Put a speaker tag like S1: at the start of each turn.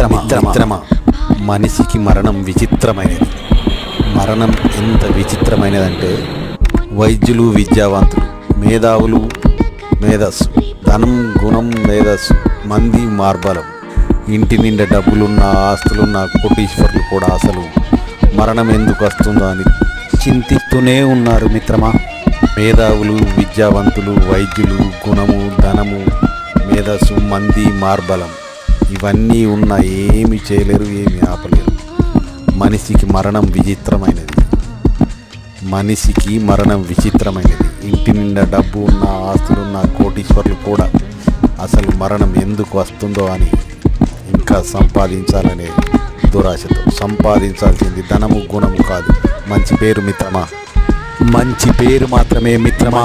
S1: మిత్రమా, మనిషికి మరణం విచిత్రమైనది. మరణం ఎంత విచిత్రమైనదంటే వైద్యులు విద్యావంతులు, మేధావులు మేధస్సు, ధనం గుణం మేధస్సు, మంది మార్బలం, ఇంటి నిండా డబ్బులున్న ఆస్తులున్న కోటీశ్వరులు కూడా అసలు మరణం ఎందుకు వస్తుందో అని చింతిస్తూనే ఉన్నారు మిత్రమా. మేధావులు విద్యావంతులు, వైద్యులు, గుణము ధనము మేధస్సు, మంది మార్బలం ఇవన్నీ ఉన్న ఏమి చేయలేరు, ఏమి ఆపలేరు. మనిషికి మరణం విచిత్రమైనది. ఇంటి నిండా డబ్బు ఉన్న ఆస్తులున్న కోటీశ్వరులు కూడా అసలు మరణం ఎందుకు వస్తుందో అని ఇంకా సంపాదించాలనే దురాశతో. సంపాదించాల్సింది ధనము గుణము కాదు, మంచి పేరు మిత్రమా. మంచి పేరు మాత్రమే మిత్రమా.